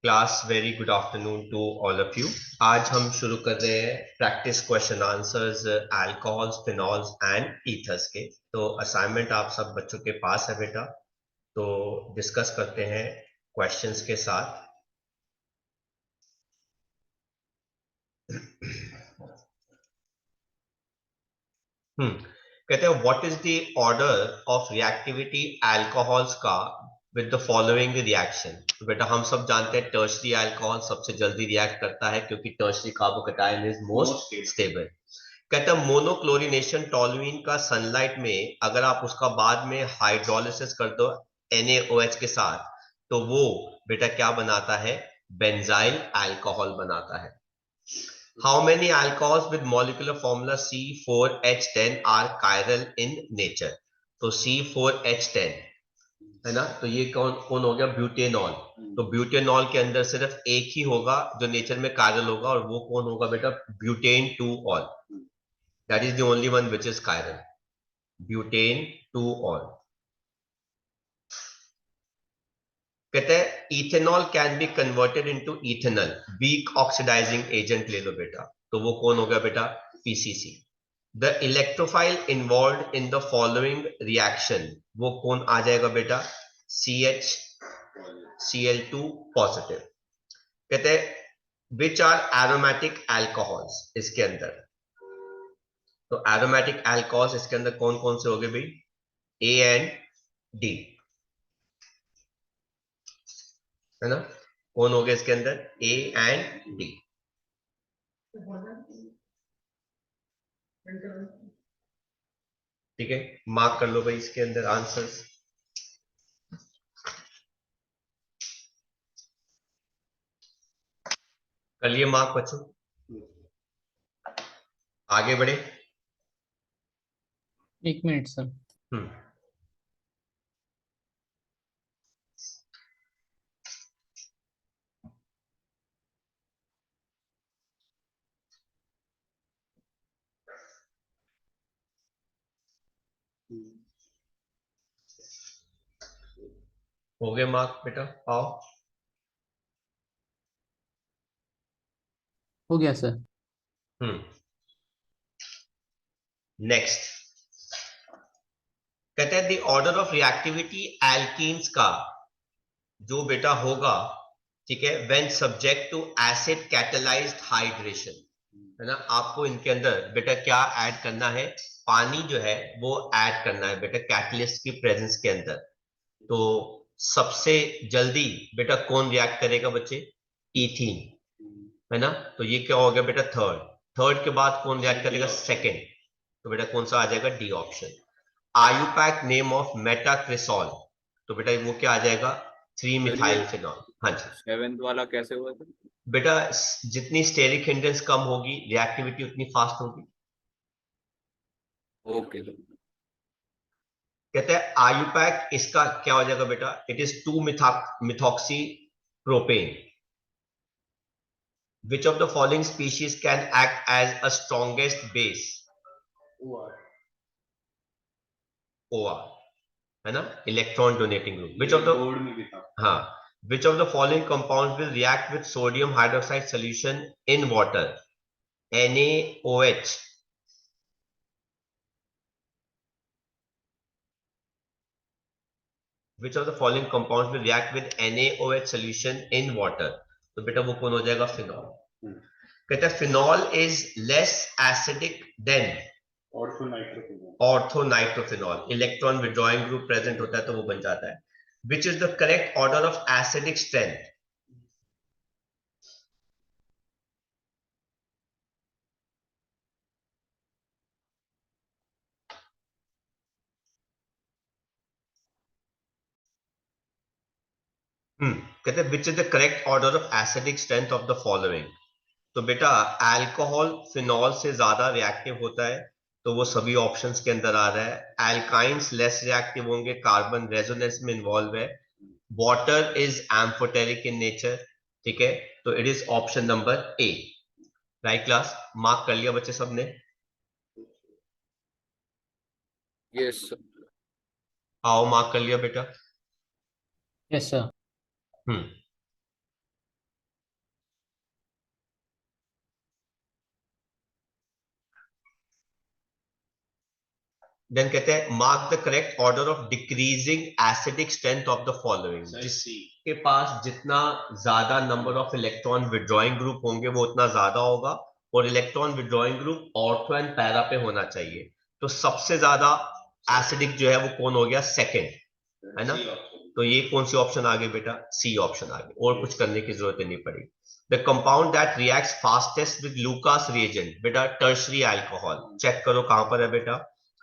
Class very good afternoon to all of you. आज हम शुरू कर रहे हैं practice question answers alcohols, phenols and ethers के। तो असाइनमेंट आप सब बच्चों के पास है बेटा, तो डिस्कस करते हैं क्वेश्चंस के साथ। कहते हैं what is the order of reactivity alcohols का विद द फॉलोइंग रिएक्शन। तो बेटा हम सब जानते हैं टर्शरी अल्कोहल सबसे जल्दी रिएक्ट करता है क्योंकि tertiary carbocation is most stable. कहता है मोनोक्लोरिनेशन टॉलुइन का सनलाइट में अगर आप उसका बाद में हाइड्रोलिसिस कर दो NaOH के साथ, तो वो बेटा क्या बनाता है, बेंजाइल अल्कोहल बनाता है। How many alcohols with molecular formula C4H10 are chiral in nature? तो C4H10 है ना, तो ये कौन कौन हो गया, ब्यूटेनॉल। तो ब्यूटेनॉल के अंदर सिर्फ एक ही होगा जो नेचर में कायरल होगा, और वो कौन होगा बेटा, butane 2 ol. That is the only one which is chiral, butane 2 ol. कहते हैं ethanol can be converted into ethanol, weak oxidising agent ले लो बेटा, तो वो कौन हो गया बेटा, PCC। The electrophile involve in the following reaction, वो कौन आ जाएगा बेटा, CHCl2 पॉजिटिव। कहते हैं विच आर एरोमेटिक अल्कोहल्स, इसके अंदर तो एरोमेटिक अल्कोहल्स इसके अंदर कौन कौन से हो गए भाई, A एंड D है ना, कौन हो गया इसके अंदर, A एंड D। ठीक है, मार्क कर लो भाई इसके अंदर आंसर्स। कर लिए मार्क बच्चों, आगे बढ़े। 1 मिनट सर। हम्म हो गए मार्क बेटा, आओ। हो गया सर। नेक्स्ट कहते हैं the order of reactivity alkenes का जो बेटा होगा, ठीक है, when subject to acid catalysed hydration, है ना। आपको इनके अंदर बेटा क्या ऐड करना है, पानी जो है वो ऐड करना है बेटा कैटलिस्ट की प्रेजेंस के अंदर। तो सबसे जल्दी बेटा कौन रिएक्ट करेगा बच्चे, इथीन, है ना। तो ये क्या हो गया बेटा, थर्ड। थर्ड के बाद कौन रिएक्ट करेगा, सेकेंड। तो बेटा कौन सा आ जाएगा, D option. IUPAC name of metacresol, तो बेटा वो क्या आ जाएगा, 3 मिथाइल फिनॉल। हाँ जी सेवेंथ वाला कैसे हुआ था बेटा, जितनी स्टेरिक हिंड्रेंस कम होगी रिएक्टिविटी उतनी फास्ट होगी। Okay sir. कहते हैं आयुपैक, इसका क्या हो जाएगा बेटा, it is 2 methoxy propane. Which of the following species can act as a strongest base, OR, है ना, electron donating group. Which of the board में भी था। हाँ, which of the following compounds will react with sodium hydroxide solution in water, NaOH। which of the following compounds will react with NaOH solution in water, तो बेटा वो कौन हो जाएगा, फिनॉल। कहता है phenol is less acidic then orthonitrophenol, electron withdrawing group present होता है तो वो बन जाता है। Which is the correct order of acidic strength, कहते हैं which is the correct order of acidic strength of the following. तो बेटा अल्कोहल फिनॉल से ज्यादा रिएक्टिव होता है, तो वो सभी ऑप्शंस के अंदर आ रहा है। एल्काइंस लेस रिएक्टिव होंगे, कार्बन रेजोनेंस में इन्वॉल्व है। Water is amphoteric in nature, ठीक है, तो it is option number A। Right class, mark कर लिया बच्चे सबने, यस सर। आओ मार्क कर लिया बेटा। Yes sir. हम्म देन कहते हैं mark the correct order of decreasing acidic strength of the following. जिसके पास जितना ज्यादा number of electron withdrawing group होंगे वो उतना ज्यादा होगा, और electron withdrawing group ortho and para पे होना चाहिए। तो सबसे ज्यादा एसिडिक जो है वो कौन हो गया? सेकंड, है ना। तो ये कौन सी ऑप्शन आ गई बेटा? सी ऑप्शन आ गई, और कुछ करने की जरूरत नहीं पड़ी। The compound that reacts fastest with Lucas reagent, बेटा टर्शरी अल्कोहल। चेक करो कहां पर है बेटा,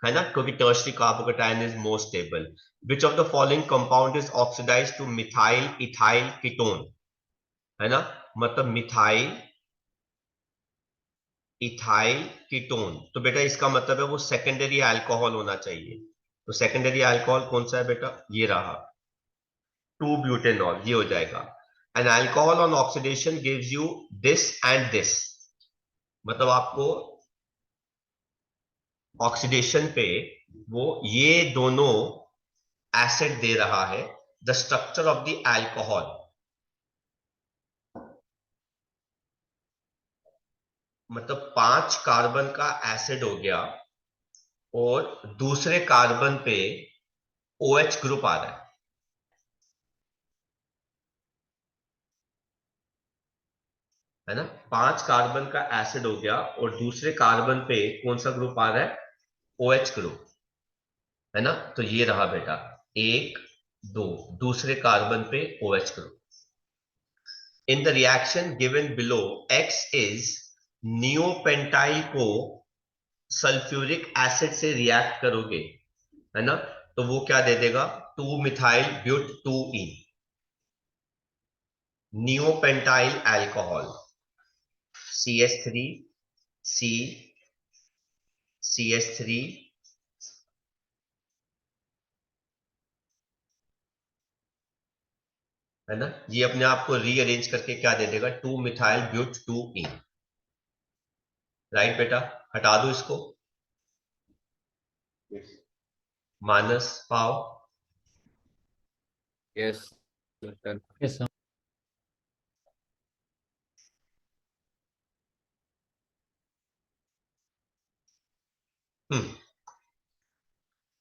है ना, क्योंकि tertiary carbocation is more stable. Which of the following compound is oxidised to methyl ethyl ketone, है ना, मतलब मिथाइल इथाइल कीटोन। तो बेटा इसका मतलब है वो सेकेंडरी अल्कोहल होना चाहिए। तो सेकेंडरी अल्कोहल कौन सा है बेटा? ये रहा, 2 ब्यूटेनॉल, ये हो जाएगा। An alcohol on oxidation gives you this and this, मतलब आपको ऑक्सीडेशन पे वो ये दोनों एसिड दे रहा है। The structure of the alcohol, मतलब 5 कार्बन का एसिड हो गया और दूसरे कार्बन पे OH ग्रुप आ रहा है ना। 5 कार्बन का एसिड हो गया और दूसरे कार्बन पे कौन सा ग्रुप आ रहा है? OH ग्रुप, है ना। तो ये रहा बेटा 1 2, दूसरे कार्बन पे OH group. In the reaction given below X is neopentyl को सल्फ्यूरिक एसिड से रिएक्ट करोगे, है ना, तो वो क्या दे देगा? 2 methyl but 2 ene, neopentyl alcohol, CH3 C CH3, है ना। ये अपने आप को रीअरेंज करके क्या दे देगा? 2 मिथाइल ब्यूट 2 ईन। राइट बेटा, हटा दो इसको। मानस पाव। Yes done. Yes, sir.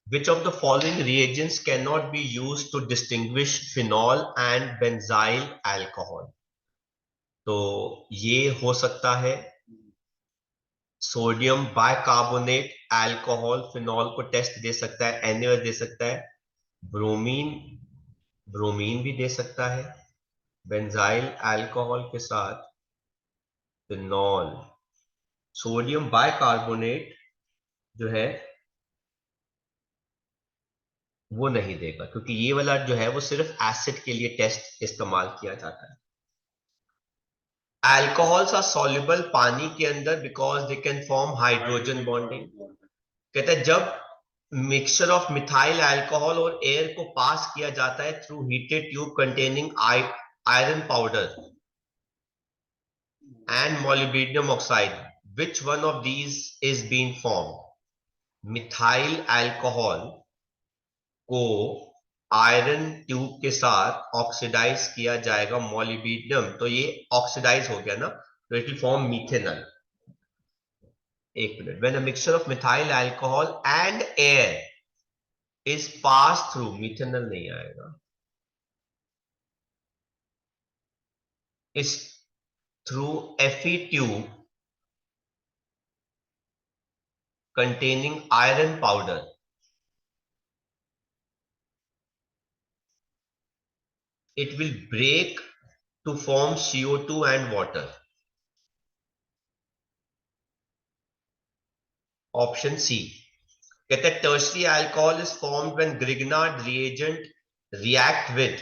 Which of the following reagents cannot be used to distinguish phenol and benzyl alcohol? तो ये हो सकता है सोडियम बाइकार्बोनेट अल्कोहल फिनॉल को टेस्ट दे सकता है, NaOH दे सकता है, ब्रोमीन ब्रोमीन भी दे सकता है, बेंजाइल अल्कोहल के साथ फिनॉल। सोडियम बाइकार्बोनेट जो है वो नहीं देगा, क्योंकि ये वाला जो है वो सिर्फ एसिड के लिए टेस्ट इस्तेमाल किया जाता है। अल्कोहल्स आर सॉल्युबल पानी के अंदर because they can form hydrogen bonding. कहते हैं जब मिक्सचर ऑफ मिथाइल अल्कोहल और एयर को पास किया जाता है through heated tube containing iron powder and molybdenum oxide, which one of these is being formed? Methyl alcohol को आयरन ट्यूब के साथ ऑक्सीडाइज किया जाएगा मोलिब्डेनम, तो ये ऑक्सीडाइज हो गया ना, तो इट विल फॉर्म मिथेनॉल। एक minute, when a mixture of methyl alcohol and air is pass through, methanol नहीं आएगा, is through Fe tube containing iron powder, it will break to form CO2 and water. Option C, कहते हैं tertiary alcohol is formed when Grignard reagent react with,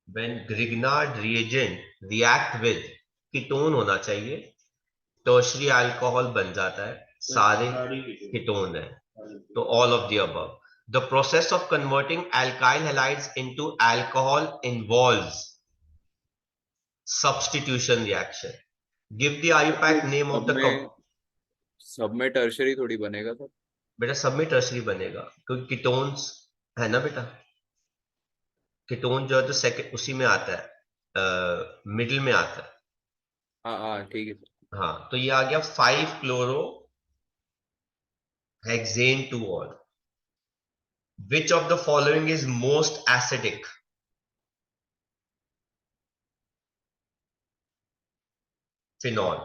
when Grignard reagent react with ketone होना चाहिए, tertiary alcohol बन जाता है, सारे ketone है, तो all of the above. The process of converting alkyl halides into alcohol involves substitution reaction. Give the IUPAC name of the सब में टर्शरी थोड़ी बनेगा सर। बेटा सब में टर्शरी बनेगा, क्योंकि कीटोन्स है ना बेटा। कीटोन जो है तो सेकंड उसी में आता है, मिडिल में आता है। हाँ हाँ ठीक है सर। हाँ, तो ये आ गया 5 chloro hexane 2 all. Which of the following is most acidic? Phenol.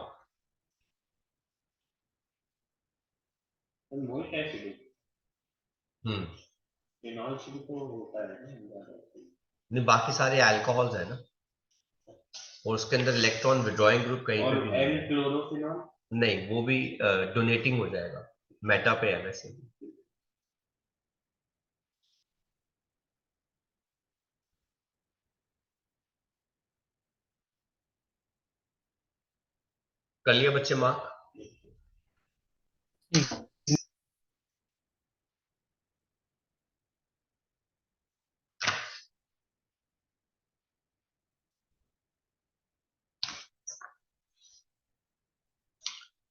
Most acidic hmm. Phenol से भी तो होता है ना। नहीं, बाकी सारे अल्कोहल्स है ना, और उसके अंदर इलेक्ट्रॉन विड्रॉइंग ग्रुप कहीं और पे भी नहीं एन है। क्लोरोफिनॉल नहीं, वो भी डोनेटिंग हो जाएगा, मेटा पे है वैसे भी। कर लिया बच्चे मार्क?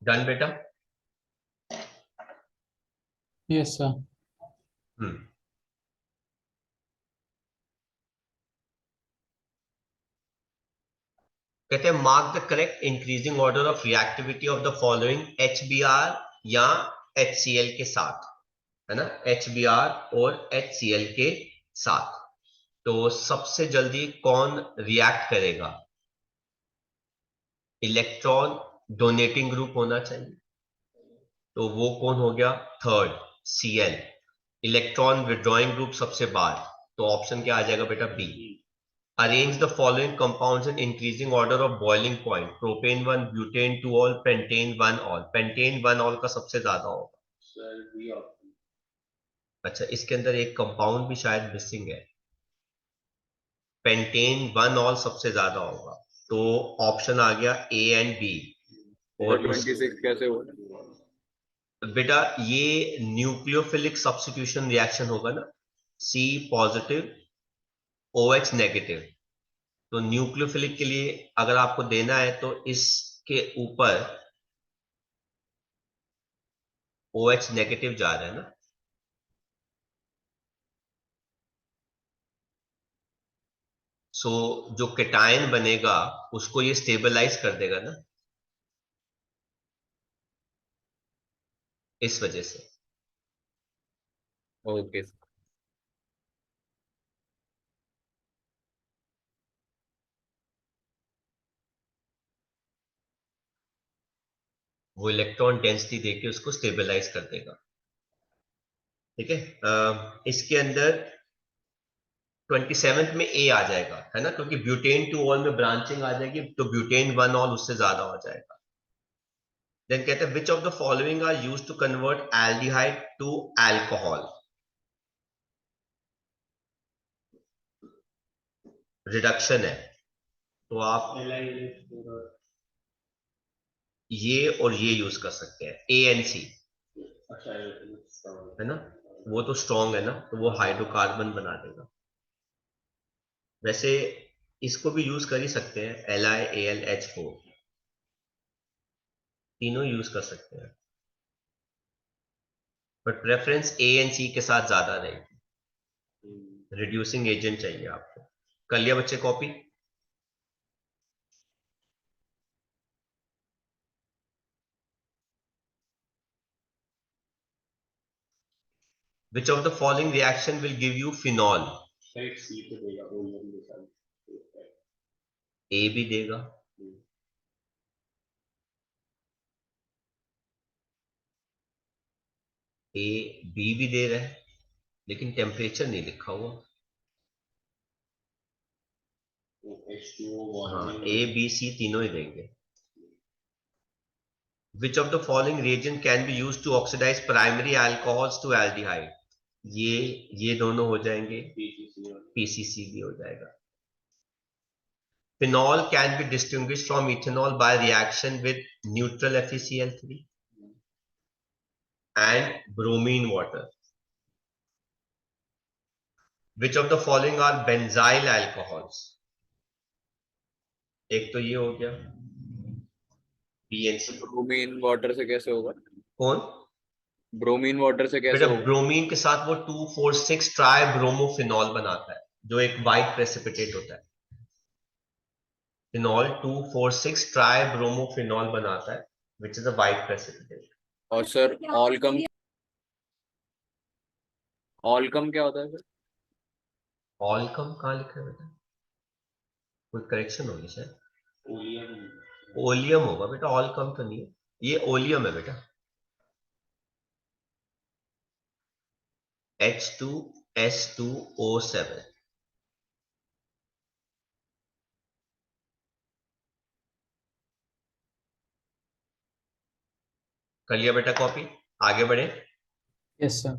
डन बेटा? Yes sir. हम्म। कहते हैं mark the correct increasing order of reactivity of the following HBr या HCl के साथ, है ना, HBr और HCl के साथ। तो सबसे जल्दी कौन रिएक्ट करेगा? इलेक्ट्रॉन डोनेटिंग ग्रुप होना चाहिए, तो वो कौन हो गया? Third, Cl। Electron withdrawing group सबसे बाद, तो ऑप्शन क्या आ जाएगा बेटा? B. Arrange the following compounds in increasing order of boiling point: propane 1, butane 2 all, pentane 1 all। pentane 1 all का सबसे ज्यादा होगा। Sir B option. अच्छा, इसके अंदर एक कंपाउंड भी शायद मिसिंग है, पेंटेन 1 ऑल सबसे ज्यादा होगा, तो ऑप्शन आ गया ए एंड बी। और उस 26 कैसे हुआ? बेटा ये न्यूक्लियोफिलिक सब्स्टिट्यूशन रिएक्शन होगा ना, C पॉजिटिव OH नेगेटिव। तो न्यूक्लियोफिलिक के लिए अगर आपको देना है तो इसके ऊपर OH नेगेटिव जा रहा है ना, सो जो केटायन बनेगा उसको ये स्टेबलाइज कर देगा ना, इस वजह से। ओके। वो इलेक्ट्रॉन डेंसिटी देके उसको स्टेबलाइज कर देगा। ठीक है, इसके अंदर 27th में ए आ जाएगा, है ना, क्योंकि ब्यूटेन 2 ऑल में ब्रांचिंग आ जाएगी, तो ब्यूटेन 1 ऑल उससे ज्यादा हो जाएगा। देन कहते हैं which of the following are used to convert aldehyde to alcohol? Reduction है, तो आप ये और ये यूज कर सकते हैं, ANC, अच्छा है ना, वो तो स्ट्रॉन्ग है ना, तो वो हाइड्रोकार्बन बना देगा। वैसे इसको भी यूज कर ही सकते हैं, LiAlH4, तीनों यूज कर सकते हैं, but preference A and C के साथ ज्यादा रहेगी। रिड्यूसिंग एजेंट चाहिए आपको। कर लिया बच्चे copy? Which of the following reaction will give you phenol? Sir C पे देगा ओलियम के साथ। ए भी देगा, ए बी भी दे रहा है, लेकिन टेम्परेचर नहीं लिखा हुआ। हाँ, A B C तीनों ही देंगे। Which of the following reagent can be use to oxidise primary alcohols to aldehyde? ये दोनों हो जाएंगे, PCC भी हो जाएगा। Phenol can be distinguished from ethanol by reaction with neutral FeCl3 and bromine water. Which of the following are benzyl alcohols? एक तो ये हो गया BNC। ब्रोमीन वाटर से कैसे होगा? कौन? ब्रोमीन वाटर से कैसे बेटा होगा? ब्रोमीन के साथ वो 2,4,6 ट्राई ब्रोमोफिनॉल बनाता है, जो एक वाइट प्रेसिपिटेट होता है। फिनॉल 2,4,6 ट्राइब्रोमोफिनॉल बनाता है which is a white precipitate. और सर ऑलकम क्या होता है सर? ऑलकम कहाँ लिखा है बेटा? कोई करेक्शन होगी शायद। ओलियम ओलियम होगा बेटा, ऑलकम तो नहीं है, ये ओलियम है बेटा। H2S2O7। कर लिया बेटा कॉपी, आगे बढ़े। Yes, sir.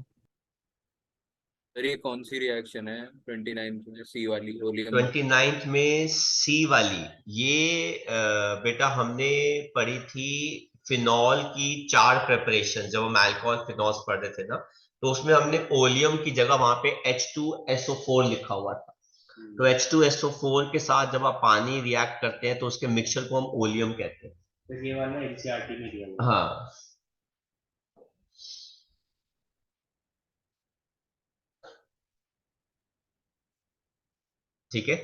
सर ये कौन सी रिएक्शन है 29 में, सी वाली ओलियम? 29th में सी वाली, ये बेटा हमने पढ़ी थी फिनॉल की 4 प्रेपरेशन, जब हम अल्कोहल फिनॉल्स पढ़ रहे थे ना, तो उसमें हमने ओलियम की जगह वहां पे H2SO4 लिखा हुआ था। तो H2SO4 के साथ जब आप पानी रिएक्ट करते हैं तो उसके मिक्सचर को हम ओलियम कहते हैं। तो ये वाला एनसीईआरटी में दिया हुआ है। हाँ, ठीक है,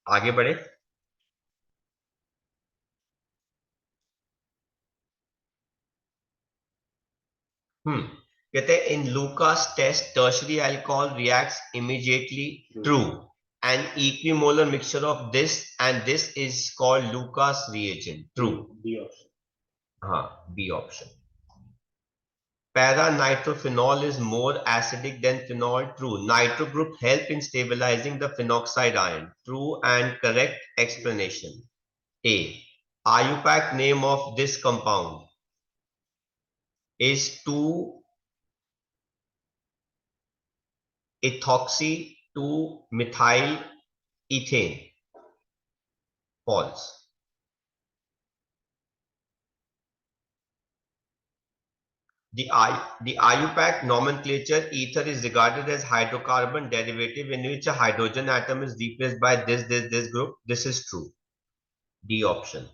आगे बढ़े। कहते हैं in Lucas test tertiary alcohol reacts immediately, true, an equimolar mixture of this and this is called Lucas reagent, true. B option. हाँ, B option. Para nitrophenol is more acidic than phenol, true. Nitro group help in stabilizing the phenoxide ion, true and correct explanation. A. IUPAC name of this compound is 2-ethoxy 2-methyl ethane, false. The IUPAC nomenclature, ether is regarded as hydrocarbon derivative in which a hydrogen atom is replaced by this group. This is true. D option.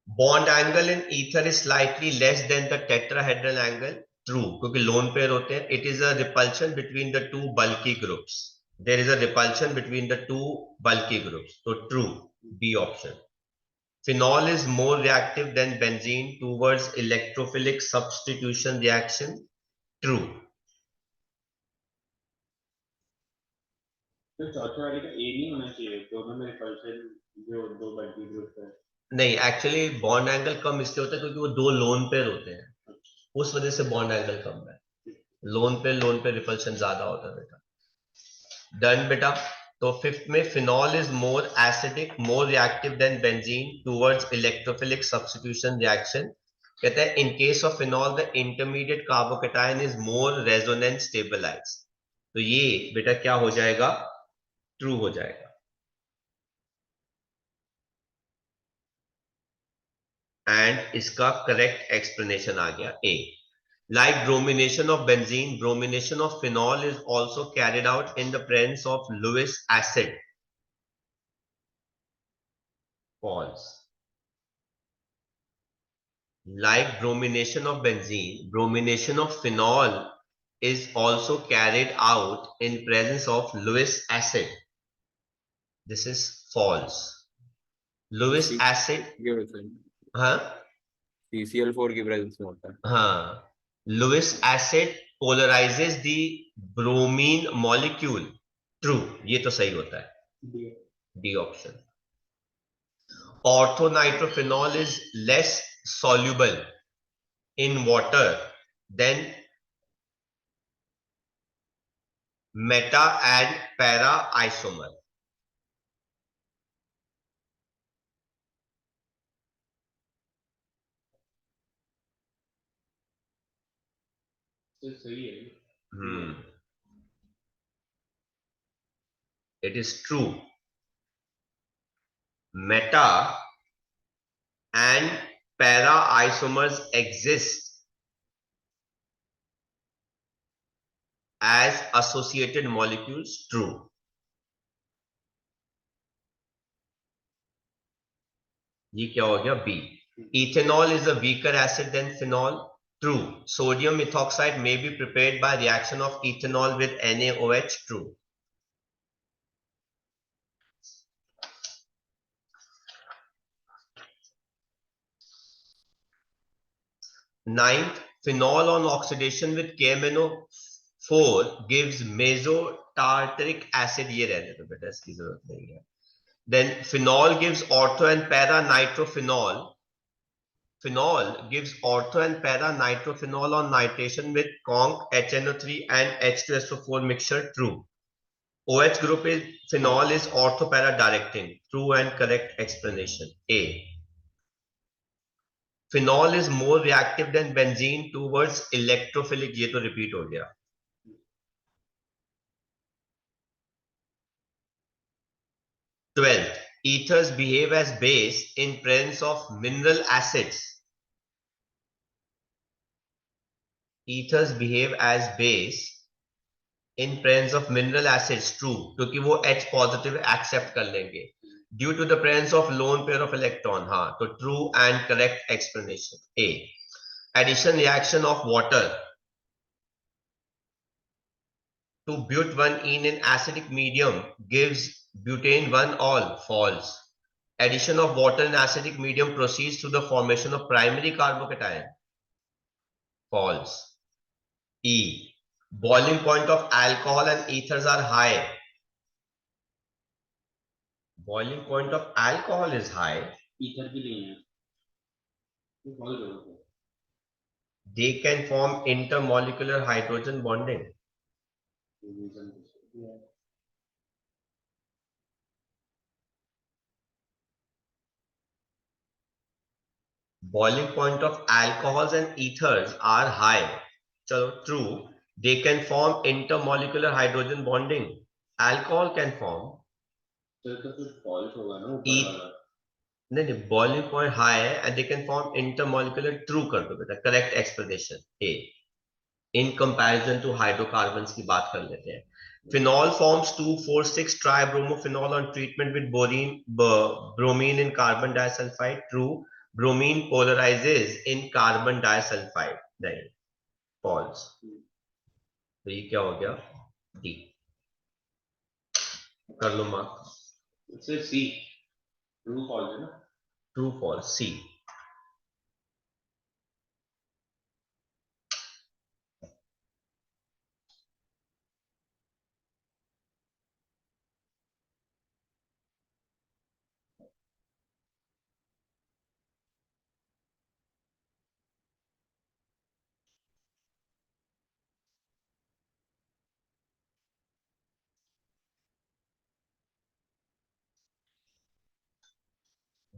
Bond angle in ether is slightly less than the tetrahedral angle. True, क्योंकि lone pair होते हैं. It is a repulsion between the two bulky groups. There is a repulsion between the two bulky groups. So true, B option. Phenol is more reactive than benzene towards electrophilic substitution reaction. True. तो चौथे वाले का ए नहीं होना चाहिए, दोनों में repulsion जो दो बल्कि ग्रुप है। नहीं, एक्चुअली बॉन्ड एंगल कम इसलिए होता है क्योंकि वो दो लोन पेयर होते हैं, उस वजह से बॉन्ड एंगल कम है। लोन पे रिपल्शन ज्यादा होता है बेटा। डन बेटा। तो फिफ्थ में phenol is more acidic, more reactive than benzene towards electrophilic substitution reaction. कहता है in case of phenol the intermediate carbocation is more resonance stabilise. तो ये बेटा क्या हो जाएगा? ट्रू हो जाएगा। एंड इसका करेक्ट एक्सप्लेनेशन आ गया ए। Like bromination of benzene, bromination of phenol is also carried out in the presence of Lewis acid. False. Like bromination of benzene, bromination of phenol is also carried out in presence of Lewis acid. This is false. Lewis acid, हाँ CCl4 की presence में होता है। हाँ, Lewis acid polarizes the bromine molecule. True, ये तो सही होता है, D option. Orthonitrophenol is less soluble in water than meta and para isomer. तो सही है। It is true. Meta and para isomers exist as associated molecules. True. ये क्या हो गया? B. Ethanol is a weaker acid than phenol. True. Sodium methoxide may be prepared by reaction of ethanol with NaOH. True. Ninth, phenol on oxidation with KMnO4 gives mesotartaric acid. ये रहने दो बेटा, इसकी जरूरत नहीं है. Then phenol gives ortho and para nitrophenol. Phenol gives ortho and para nitrophenol on nitration with conc HNO3 and H2SO4 mixture. True. OH group is phenol is ortho para directing. True and correct explanation. A. Phenol is more reactive than benzene towards electrophilic. ये तो repeat हो गया. 12th, ethers behave as base in presence of mineral acids. Ethers behave as base in presence of mineral acids. True, क्योंकि वो H positive accept कर लेंगे due to the presence of lone pair of electron. हाँ, तो true and correct explanation. A. Addition reaction of water to but1ene in acidic medium gives butane 1 all. False. Addition of water in acidic medium proceeds to the formation of primary carbocation. False. E. Boiling point of alcohol and ethers are high. Boiling point of alcohol is high. Ether की नहीं है, तो बहुत जरूरत है. They can form intermolecular hydrogen bonding. Boiling point of alcohols and ethers are high. So true. They can form intermolecular hydrogen bonding. Alcohol can form. तो कुछ false होगा ना ऊपर E- वाला. नहीं, boiling point high है and they can form intermolecular. True कर दो बेटा. Correct explanation. A. In comparison to hydrocarbons की बात कर लेते हैं. Phenol forms 2,4,6 tribromophenol on treatment with bromine in carbon disulfide. True. Bromine polarizes in carbon disulfide. नहीं. False. तो ये क्या हो गया? D. कर लो मार्क. इससे सी ट्रू फॉल्स है ना. True, false. C.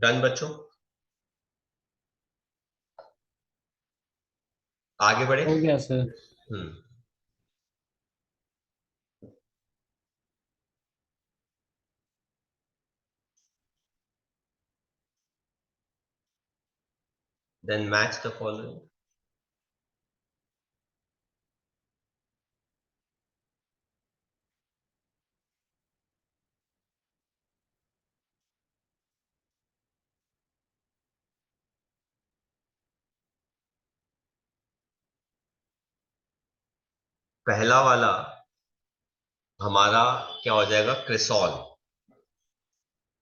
डन बच्चों, आगे बढ़े. हो गया sir. Hmm. Then match the following. पहला वाला हमारा क्या हो जाएगा? क्रिसॉल.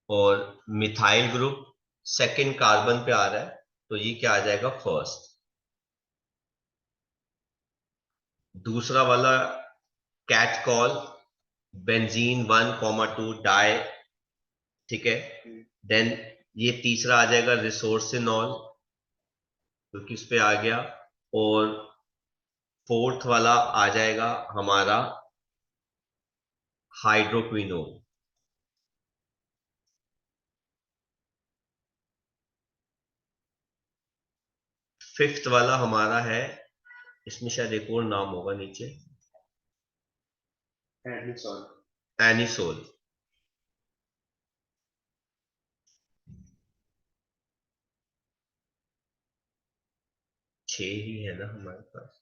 और मिथाइल ग्रुप सेकंड कार्बन पे आ रहा है, तो ये क्या आ जाएगा? फर्स्ट. दूसरा वाला कैटकॉल बेंजीन 1,2 डाई. ठीक है. देन ये तीसरा आ जाएगा रिसोर्सिनॉल, क्योंकि इस पे आ गया. और फोर्थ वाला आ जाएगा हमारा हाइड्रोक्विनोन. फिफ्थ वाला हमारा है, इसमें शायद एक और नाम होगा नीचे, एनिसॉल. एनिसोल. छह ही है ना हमारे पास.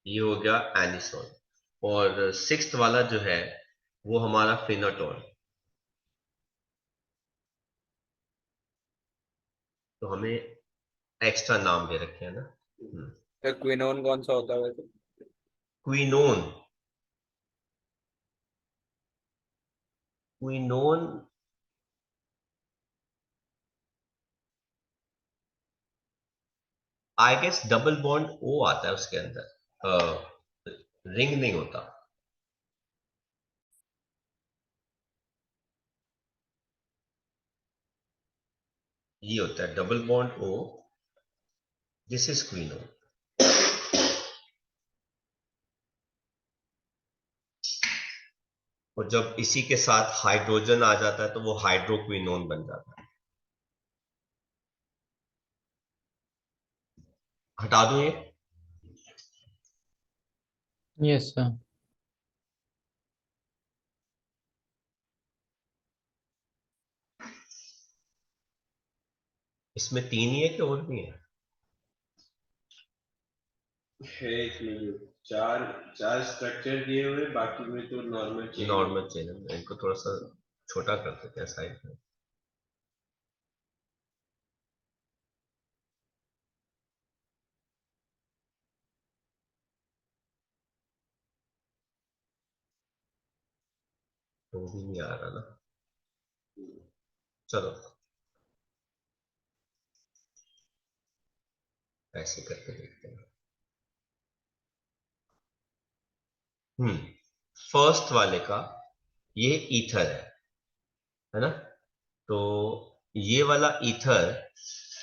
ये हो गया एनिसोल. और सिक्स्थ वाला जो है वो हमारा फिनोटोन। तो हमें एक्स्ट्रा नाम दे रखे हैं ना। तो क्विनोन कौन सा होता है वैसे? Quinone, quinone I guess double bond O आता है उसके अंदर, रिंग नहीं होता। ये होता है double bond O, this is quinone. और जब इसी के साथ हाइड्रोजन आ जाता है तो वो हाइड्रोक्विनोन बन जाता है। हटा दूं ये? Yes, sir. इसमें 3 ही है कि और भी है? इसमें जो चार चार स्ट्रक्चर दिए हुए, बाकी में तो नॉर्मल चेन। नॉर्मल चेन है, इनको थोड़ा सा छोटा कर देते हैं साइड में। तो भी नहीं आ रहा ना, चलो ऐसे करके देखते हैं। फर्स्ट वाले का ये ईथर है ना? तो ये वाला ईथर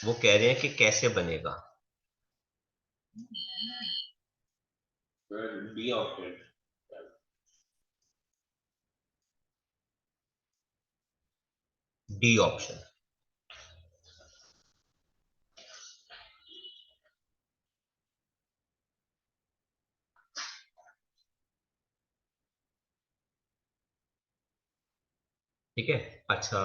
वो कह रहे हैं कि कैसे बनेगा। D octet. D option. ठीक है, अच्छा।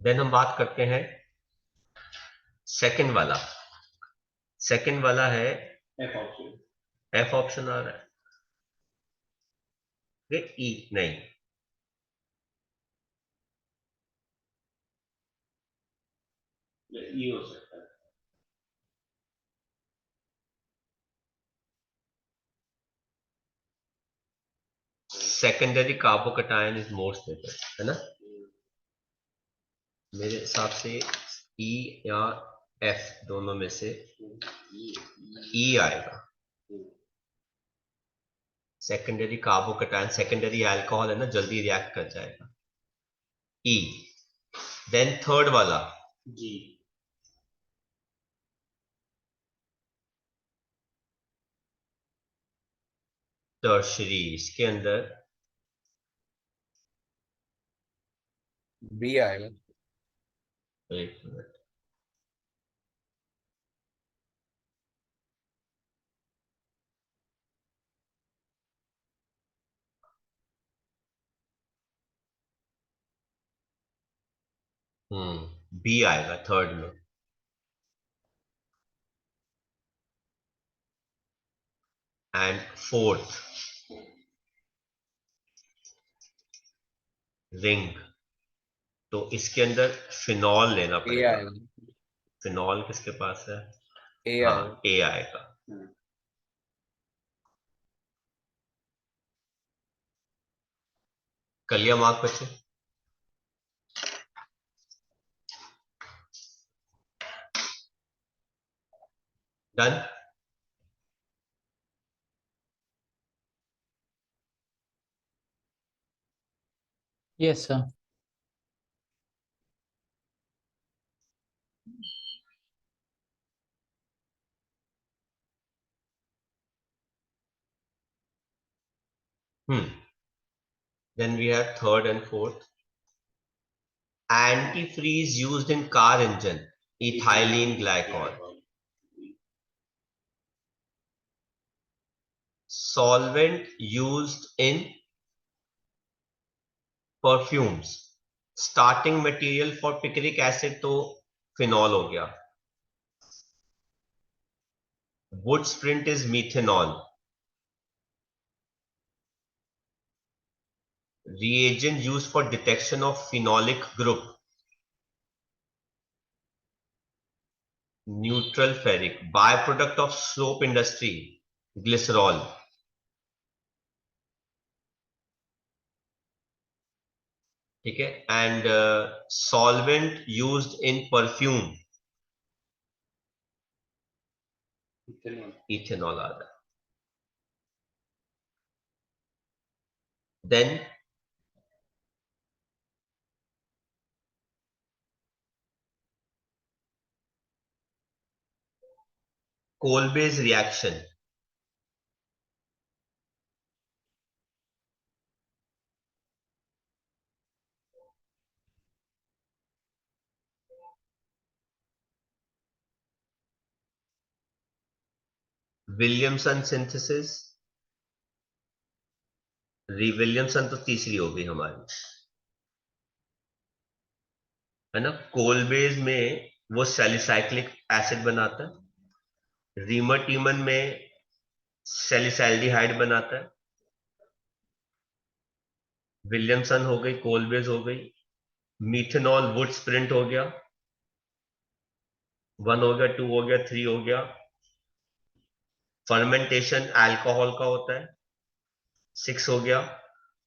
देन हम बात करते हैं सेकंड वाला। सेकंड वाला है एफ ऑप्शन। एफ ऑप्शन आ रहा है, ये ई नहीं। ई हो सकता है। Secondary carbocation is more stable, है ना? मेरे हिसाब से ई या एफ दोनों में से ई आएगा। सेकेंडरी कार्बोकैटायन, सेकेंडरी अल्कोहल है ना, जल्दी रिएक्ट कर जाएगा। ई। देन थर्ड वाला जी। टर्शरी, इसके अंदर बी आएगा। एक मिनट, बी आएगा थर्ड में। एंड फोर्थ रिंग, तो इसके अंदर फिनॉल लेना ए पड़ेगा। आएगा। फिनॉल किसके पास है? ए हाँ, आएगा। ए आएगा। कर लिया मार्क बच्चे? Done. Yes, sir. Then we have third and fourth. Antifreeze used in car engine, ethylene glycol. Solvent used in perfumes. Starting material for picric acid तो phenol हो गया. Wood sprint is methanol. reagent used for detection of phenolic group, neutral ferric, byproduct of soap industry, glycerol. ठीक है, and solvent used in perfume, ethanol, ethanol आ रहा है. Then Kolbe's reaction, Williamson synthesis, Williamson तो तीसरी हो गई हमारी, है ना. कोलबेज में वो सैलिसाइक्लिक एसिड बनाता है, रीमर में सैलिसैल्डिहाइड बनाता है. विलियमसन हो गई, कोलबेज हो गई, मीथेनॉल वुड स्प्रिंट हो गया, 1 हो गया, 2 हो गया, 3 हो गया. फर्मेंटेशन अल्कोहल का होता है, 6 हो गया.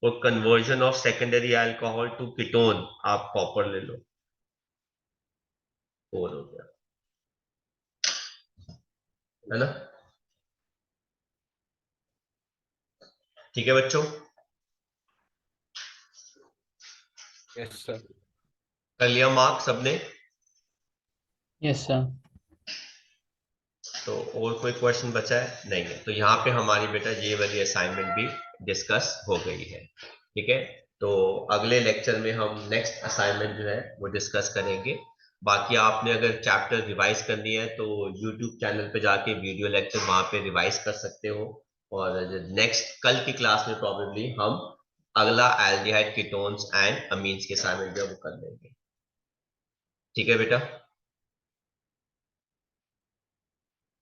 और conversion of secondary alcohol to ketone, आप कॉपर ले लो, 4 हो गया, है ना. ठीक है बच्चों, यस सर. कर लिया मार्क सबने. Yes, sir. तो और कोई क्वेश्चन बचा है? नहीं है. तो यहाँ पे हमारी बेटा ये वाली असाइनमेंट भी डिस्कस हो गई है. ठीक है, तो अगले लेक्चर में हम नेक्स्ट असाइनमेंट जो है वो डिस्कस करेंगे. बाकी आपने अगर चैप्टर रिवाइज करनी है तो यूट्यूब चैनल पे जाके वीडियो लेक्चर वहां पे रिवाइज कर सकते हो. और नेक्स्ट कल की क्लास में प्रोबेबली हम अगला एल्डिहाइड कीटोन्स एंड अमीन्स के असाइनमेंट जो है वो कर लेंगे. ठीक है बेटा.